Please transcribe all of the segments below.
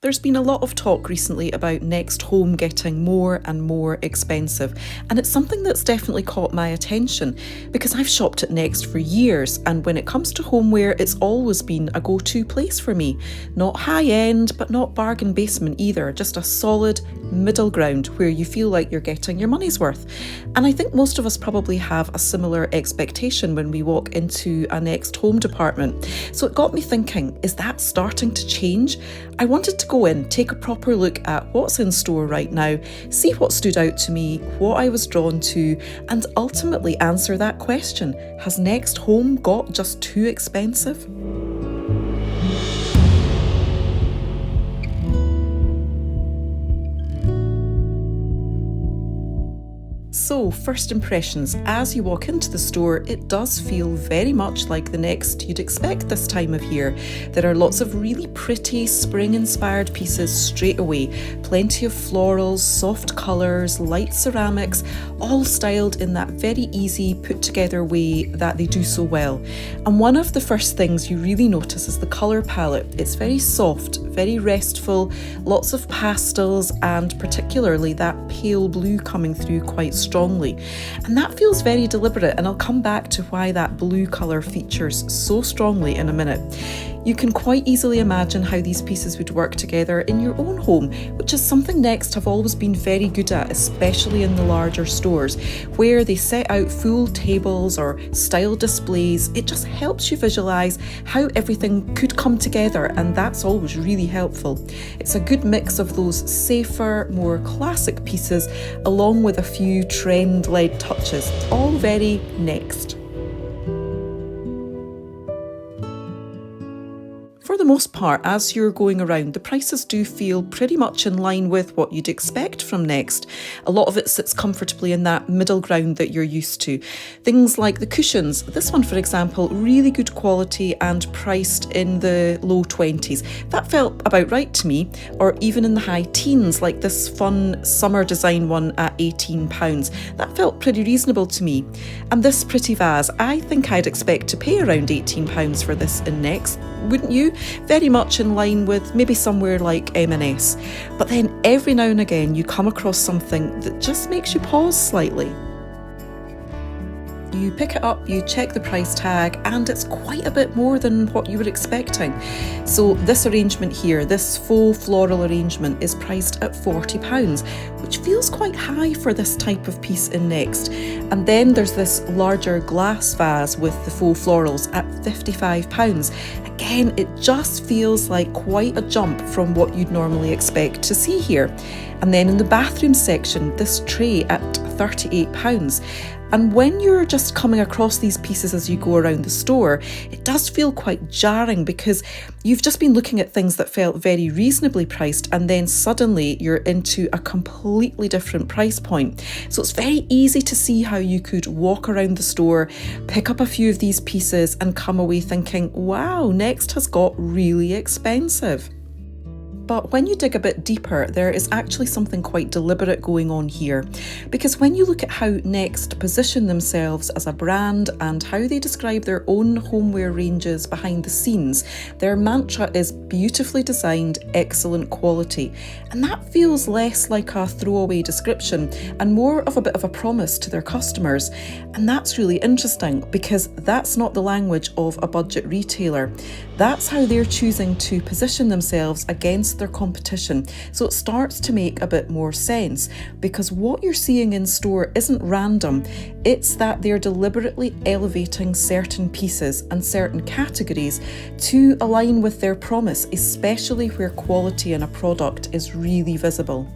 There's been a lot of talk recently about Next Home getting more and more expensive, and it's something that's definitely caught my attention because I've shopped at Next for years, and when it comes to homeware, it's always been a go-to place for me. Not high end, but not bargain basement either, just a solid middle ground where you feel like you're getting your money's worth. And I think most of us probably have a similar expectation when we walk into a Next Home department. So it got me thinking, is that starting to change? I wanted to go in, take a proper look at what's in store right now, see what stood out to me, what I was drawn to, and ultimately answer that question. Has Next Home got just too expensive? So, first impressions, as you walk into the store, it does feel very much like the Next you'd expect this time of year. There are lots of really pretty spring-inspired pieces straight away, plenty of florals, soft colours, light ceramics, all styled in that very easy, put-together way that they do so well. And one of the first things you really notice is the colour palette. It's very soft, very restful, lots of pastels, and particularly that pale blue coming through quite strongly. And that feels very deliberate, and I'll come back to why that blue colour features so strongly in a minute. You can quite easily imagine how these pieces would work together in your own home, which is something Next have always been very good at, especially in the larger stores, where they set out full tables or style displays. It just helps you visualise how everything could come together, and that's always really helpful. It's a good mix of those safer, more classic pieces, along with a few trend-led touches, all very Next. For the most part, as you're going around, the prices do feel pretty much in line with what you'd expect from Next. A lot of it sits comfortably in that middle ground that you're used to. Things like the cushions, this one for example, really good quality and priced in the low 20s. That felt about right to me, or even in the high teens, like this fun summer design one at £18. That felt pretty reasonable to me. And this pretty vase, I think I'd expect to pay around £18 for this in Next, wouldn't you? Very much in line with maybe somewhere like M&S. But then every now and again you come across something that just makes you pause slightly. You pick it up, you check the price tag, and it's quite a bit more than what you were expecting. So this arrangement here, this faux floral arrangement, is priced at £40, which feels quite high for this type of piece in Next. And then there's this larger glass vase with the faux florals at £55. Again, it just feels like quite a jump from what you'd normally expect to see here. And then in the bathroom section, this tray at £38. And when you're just coming across these pieces as you go around the store, it does feel quite jarring because you've just been looking at things that felt very reasonably priced, and then suddenly you're into a completely different price point. So it's very easy to see how you could walk around the store, pick up a few of these pieces and come away thinking, wow, Next has got really expensive. But when you dig a bit deeper, there is actually something quite deliberate going on here. Because when you look at how Next position themselves as a brand and how they describe their own homeware ranges behind the scenes, their mantra is beautifully designed, excellent quality. And that feels less like a throwaway description and more of a bit of a promise to their customers. And that's really interesting because that's not the language of a budget retailer. That's how they're choosing to position themselves against their competition. So it starts to make a bit more sense because what you're seeing in store isn't random. It's that they're deliberately elevating certain pieces and certain categories to align with their promise, especially where quality in a product is really visible.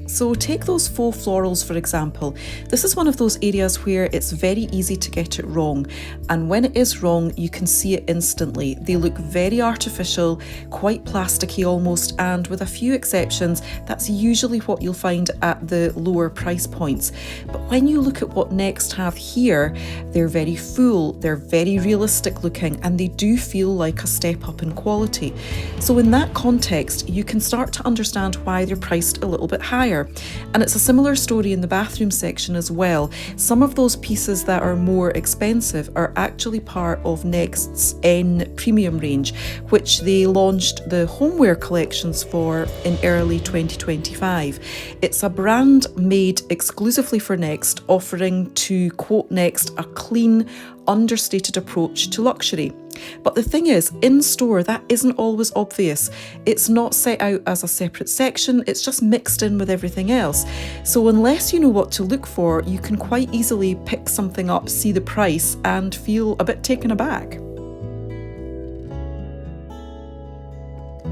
So take those faux florals for example. This is one of those areas where it's very easy to get it wrong, and when it is wrong you can see it instantly. They look very artificial, quite plasticky almost, and with a few exceptions that's usually what you'll find at the lower price points. But when you look at what Next have here, they're very full, they're very realistic looking, and they do feel like a step up in quality. So in that context you can start to understand why they're priced a little bit higher. And it's a similar story in the bathroom section as well. Some of those pieces that are more expensive are actually part of Next's N premium range, which they launched the homeware collections for in early 2025. It's a brand made exclusively for Next, offering, to quote Next, a clean, understated approach to luxury. But the thing is, in store, that isn't always obvious. It's not set out as a separate section, it's just mixed in with everything else. So unless you know what to look for, you can quite easily pick something up, see the price, and feel a bit taken aback.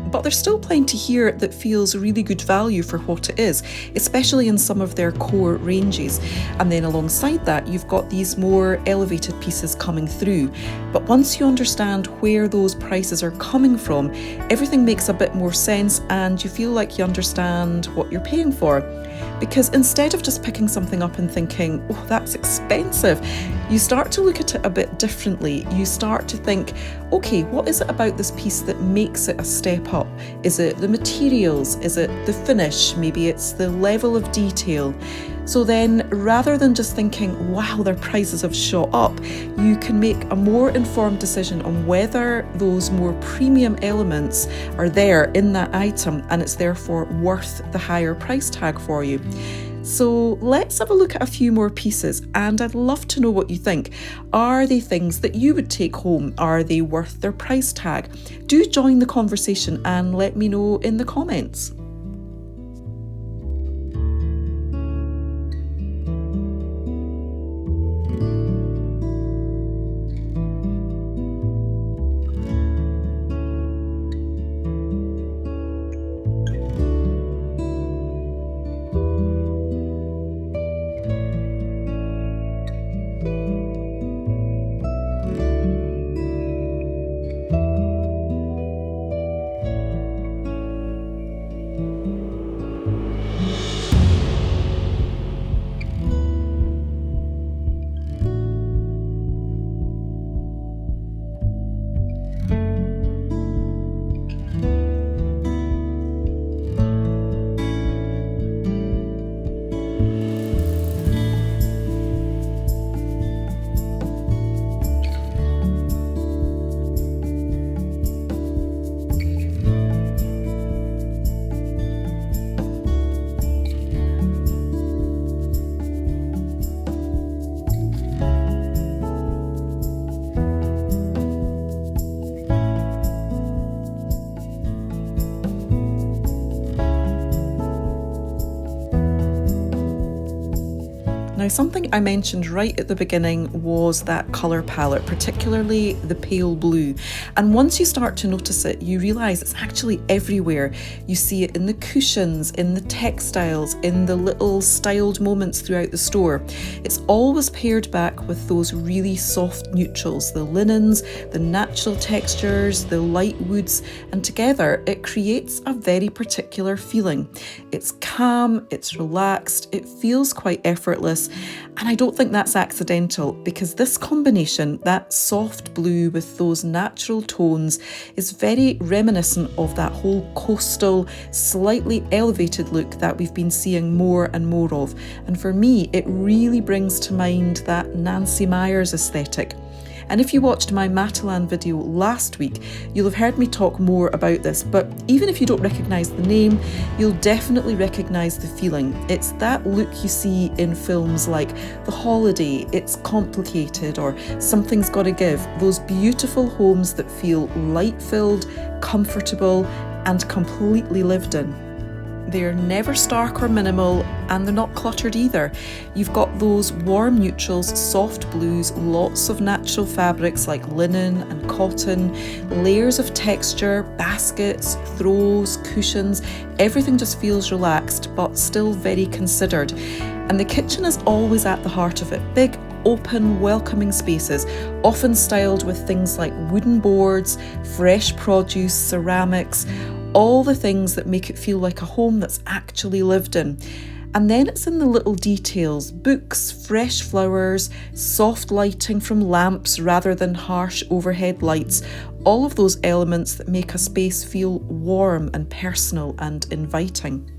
But there's still plenty here that feels really good value for what it is, especially in some of their core ranges. And then alongside that, you've got these more elevated pieces coming through. But once you understand where those prices are coming from, everything makes a bit more sense and you feel like you understand what you're paying for. Because instead of just picking something up and thinking, oh, that's expensive, you start to look at it a bit differently. You start to think, okay, what is it about this piece that makes it a step up? Is it the materials? Is it the finish? Maybe it's the level of detail. So then, rather than just thinking, wow, their prices have shot up, you can make a more informed decision on whether those more premium elements are there in that item and it's therefore worth the higher price tag for you. So let's have a look at a few more pieces, and I'd love to know what you think. Are they things that you would take home? Are they worth their price tag? Do join the conversation and let me know in the comments. Now, something I mentioned right at the beginning was that colour palette, particularly the pale blue. And once you start to notice it, you realise it's actually everywhere. You see it in the cushions, in the textiles, in the little styled moments throughout the store. It's always paired back with those really soft neutrals, the linens, the natural textures, the light woods, and together it creates a very particular feeling. It's calm, it's relaxed, it feels quite effortless. And I don't think that's accidental, because this combination, that soft blue with those natural tones, is very reminiscent of that whole coastal, slightly elevated look that we've been seeing more and more of. And for me, it really brings to mind that Nancy Meyers aesthetic. And if you watched my Matalan video last week, you'll have heard me talk more about this, but even if you don't recognise the name, you'll definitely recognise the feeling. It's that look you see in films like The Holiday, It's Complicated, or Something's Gotta Give, those beautiful homes that feel light-filled, comfortable, and completely lived in. They're never stark or minimal, and they're not cluttered either. You've got those warm neutrals, soft blues, lots of natural fabrics like linen and cotton, layers of texture, baskets, throws, cushions. Everything just feels relaxed, but still very considered. And the kitchen is always at the heart of it. Big, open, welcoming spaces, often styled with things like wooden boards, fresh produce, ceramics, all the things that make it feel like a home that's actually lived in. And then it's in the little details: books, fresh flowers, soft lighting from lamps rather than harsh overhead lights, all of those elements that make a space feel warm and personal and inviting.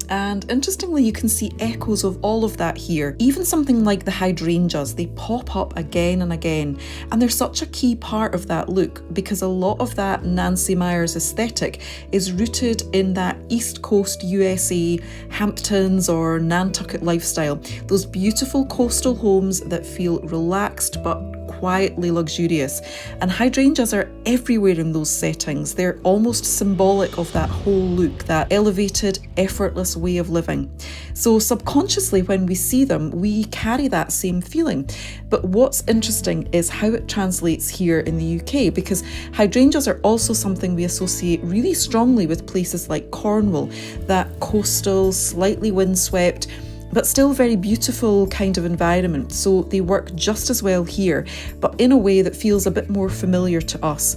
And interestingly, you can see echoes of all of that here. Even something like the hydrangeas, they pop up again and again. And they're such a key part of that look because a lot of that Nancy Meyers aesthetic is rooted in that East Coast USA, Hamptons or Nantucket lifestyle. Those beautiful coastal homes that feel relaxed but quietly luxurious. And hydrangeas are everywhere in those settings. They're almost symbolic of that whole look, that elevated, effortless way of living. So subconsciously, when we see them, we carry that same feeling. But what's interesting is how it translates here in the UK, because hydrangeas are also something we associate really strongly with places like Cornwall, that coastal, slightly windswept, but still very beautiful kind of environment. So they work just as well here, but in a way that feels a bit more familiar to us.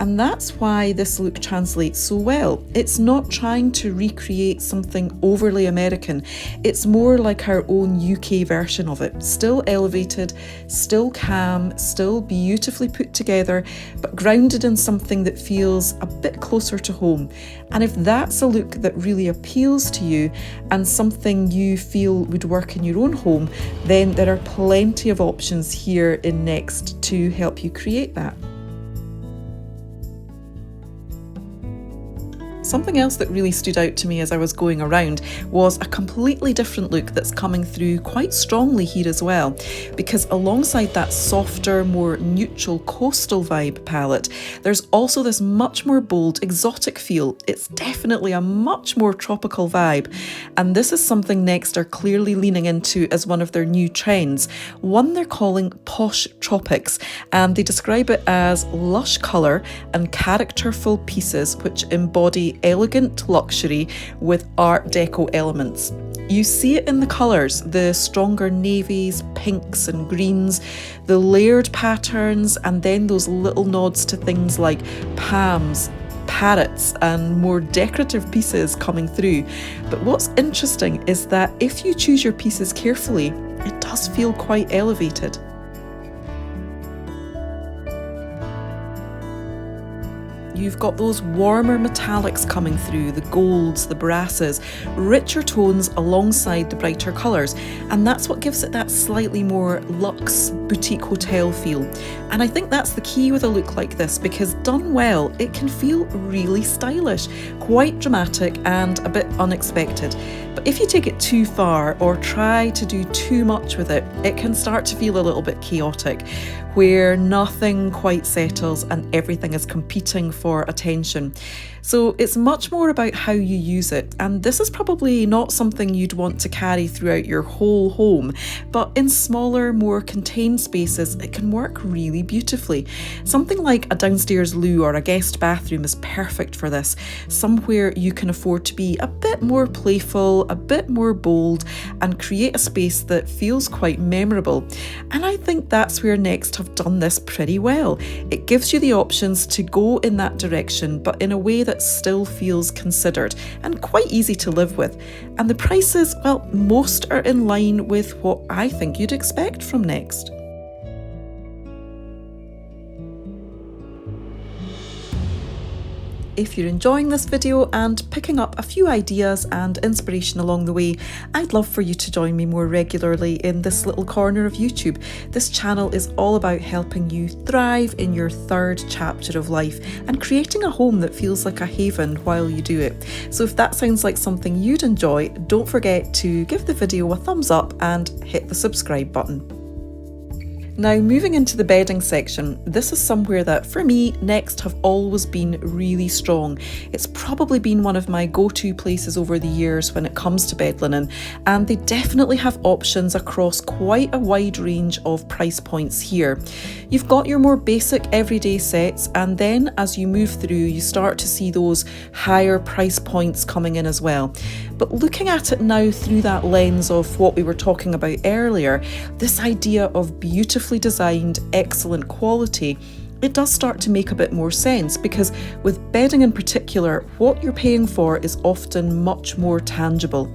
And that's why this look translates so well. It's not trying to recreate something overly American. It's more like our own UK version of it. Still elevated, still calm, still beautifully put together, but grounded in something that feels a bit closer to home. And if that's a look that really appeals to you and something you feel would work in your own home, then there are plenty of options here in Next to help you create that. Something else that really stood out to me as I was going around was a completely different look that's coming through quite strongly here as well, because alongside that softer, more neutral coastal vibe palette, there's also this much more bold, exotic feel. It's definitely a much more tropical vibe, and this is something Next are clearly leaning into as one of their new trends, one they're calling Posh Tropics, and they describe it as lush colour and characterful pieces which embody elegant luxury with Art Deco elements. You see it in the colours, the stronger navies, pinks and greens, the layered patterns, and then those little nods to things like palms, parrots and more decorative pieces coming through. But what's interesting is that if you choose your pieces carefully, it does feel quite elevated. You've got those warmer metallics coming through, the golds, the brasses, richer tones alongside the brighter colours, and that's what gives it that slightly more luxe boutique hotel feel. And I think that's the key with a look like this, because done well, it can feel really stylish, quite dramatic and a bit unexpected. But if you take it too far or try to do too much with it, it can start to feel a little bit chaotic, where nothing quite settles and everything is competing for attention. So it's much more about how you use it, and this is probably not something you'd want to carry throughout your whole home, but in smaller, more contained spaces it can work really beautifully. Something like a downstairs loo or a guest bathroom is perfect for this, somewhere you can afford to be a bit more playful, a bit more bold, and create a space that feels quite memorable. And I think that's where Next have done this pretty well. It gives you the options to go in that direction, but in a way that still feels considered and quite easy to live with. And the prices, well, most are in line with what I think you'd expect from Next. If you're enjoying this video and picking up a few ideas and inspiration along the way, I'd love for you to join me more regularly in this little corner of YouTube. This channel is all about helping you thrive in your third chapter of life and creating a home that feels like a haven while you do it. So if that sounds like something you'd enjoy, don't forget to give the video a thumbs up and hit the subscribe button. Now, moving into the bedding section, this is somewhere that for me, Next have always been really strong. It's probably been one of my go-to places over the years when it comes to bed linen, and they definitely have options across quite a wide range of price points here. You've got your more basic everyday sets, and then as you move through, you start to see those higher price points coming in as well. But looking at it now through that lens of what we were talking about earlier, this idea of beautifully designed, excellent quality, it does start to make a bit more sense, because with bedding in particular, what you're paying for is often much more tangible.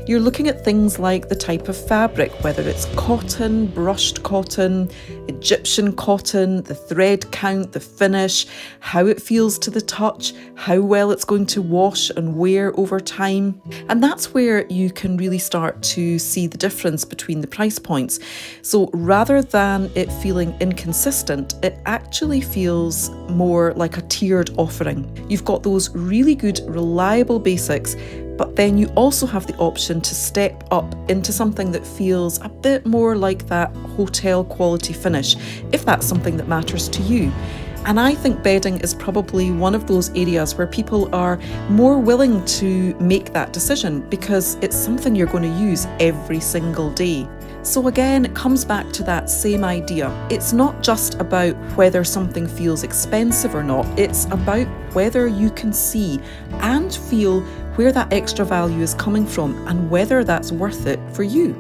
You're looking at things like the type of fabric, whether it's cotton, brushed cotton, Egyptian cotton, the thread count, the finish, how it feels to the touch, how well it's going to wash and wear over time. And that's where you can really start to see the difference between the price points. So rather than it feeling inconsistent, it actually feels more like a tiered offering. You've got those really good, reliable basics, but then you also have the option to step up into something that feels a bit more like that hotel quality finish, if that's something that matters to you. And I think bedding is probably one of those areas where people are more willing to make that decision, because it's something you're going to use every single day. So again, it comes back to that same idea. It's not just about whether something feels expensive or not, it's about whether you can see and feel where that extra value is coming from and whether that's worth it for you.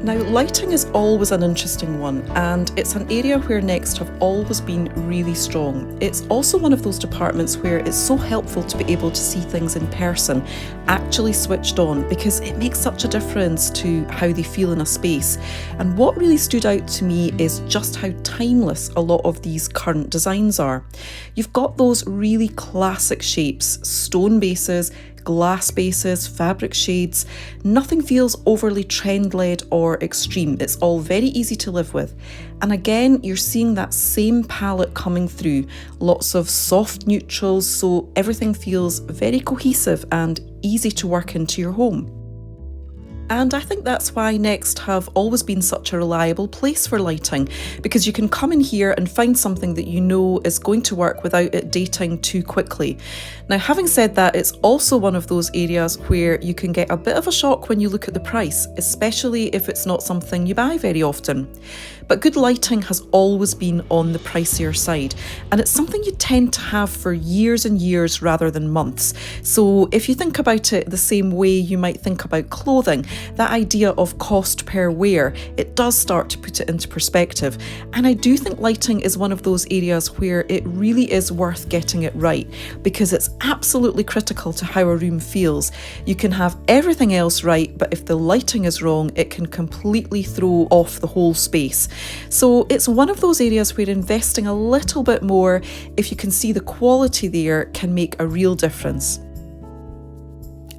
Now, lighting is always an interesting one, and it's an area where Next have always been really strong. It's also one of those departments where it's so helpful to be able to see things in person, actually switched on, because it makes such a difference to how they feel in a space. And what really stood out to me is just how timeless a lot of these current designs are. You've got those really classic shapes, stone bases, glass bases, fabric shades. Nothing feels overly trend-led or extreme. It's all very easy to live with. And again, you're seeing that same palette coming through. Lots of soft neutrals, so everything feels very cohesive and easy to work into your home. And I think that's why Next have always been such a reliable place for lighting, because you can come in here and find something that you know is going to work without it dating too quickly. Now, having said that, it's also one of those areas where you can get a bit of a shock when you look at the price, especially if it's not something you buy very often. But good lighting has always been on the pricier side, and it's something you tend to have for years and years rather than months. So if you think about it the same way you might think about clothing, that idea of cost per wear, it does start to put it into perspective. And I do think lighting is one of those areas where it really is worth getting it right, because it's absolutely critical to how a room feels. You can have everything else right, but if the lighting is wrong, it can completely throw off the whole space. So it's one of those areas where investing a little bit more, if you can see the quality there, can make a real difference.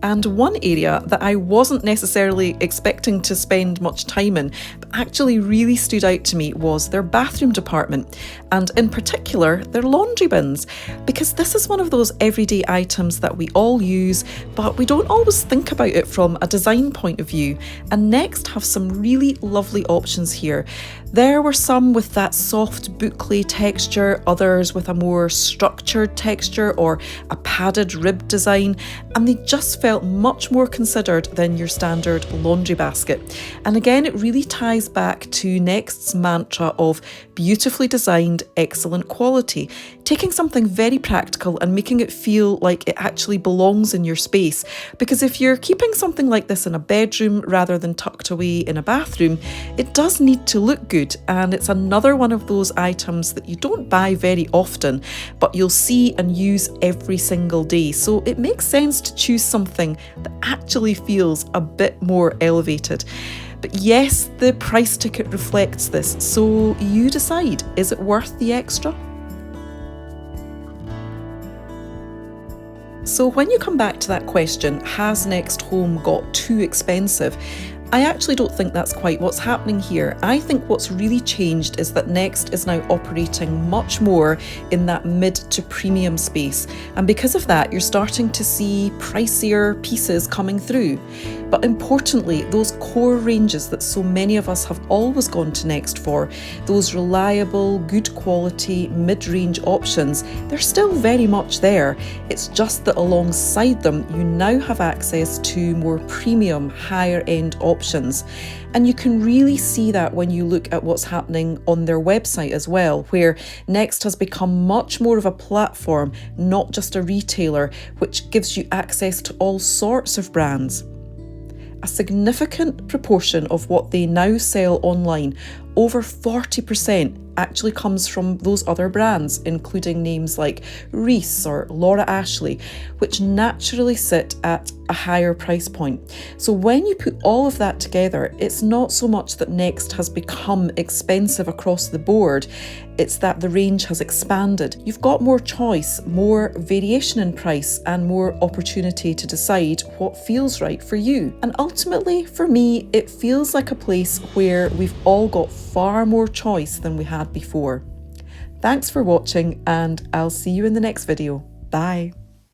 And one area that I wasn't necessarily expecting to spend much time in, but actually really stood out to me, was their bathroom department, and in particular their laundry bins, because this is one of those everyday items that we all use, but we don't always think about it from a design point of view. And Next have some really lovely options here. There were some with that soft boucle texture, others with a more structured texture or a padded rib design, and they just felt much more considered than your standard laundry basket. And again, it really ties back to Next's mantra of beautifully designed, excellent quality, taking something very practical and making it feel like it actually belongs in your space. Because if you're keeping something like this in a bedroom rather than tucked away in a bathroom, it does need to look good. And it's another one of those items that you don't buy very often, but you'll see and use every single day. So it makes sense to choose something that actually feels a bit more elevated. But yes, the price ticket reflects this, so you decide, is it worth the extra? So when you come back to that question, has Next Home got too expensive? I actually don't think that's quite what's happening here. I think what's really changed is that Next is now operating much more in that mid to premium space. And because of that, you're starting to see pricier pieces coming through. But importantly, those core ranges that so many of us have always gone to Next for, those reliable, good quality, mid-range options, they're still very much there. It's just that alongside them, you now have access to more premium, higher end options. And you can really see that when you look at what's happening on their website as well, where Next has become much more of a platform, not just a retailer, which gives you access to all sorts of brands. A significant proportion of what they now sell online over 40% actually comes from those other brands, including names like Reese or Laura Ashley, which naturally sit at a higher price point. So when you put all of that together, it's not so much that Next has become expensive across the board, it's that the range has expanded. You've got more choice, more variation in price, and more opportunity to decide what feels right for you. And ultimately, for me, it feels like a place where we've all got far more choice than we had before. Thanks for watching, and I'll see you in the next video. Bye.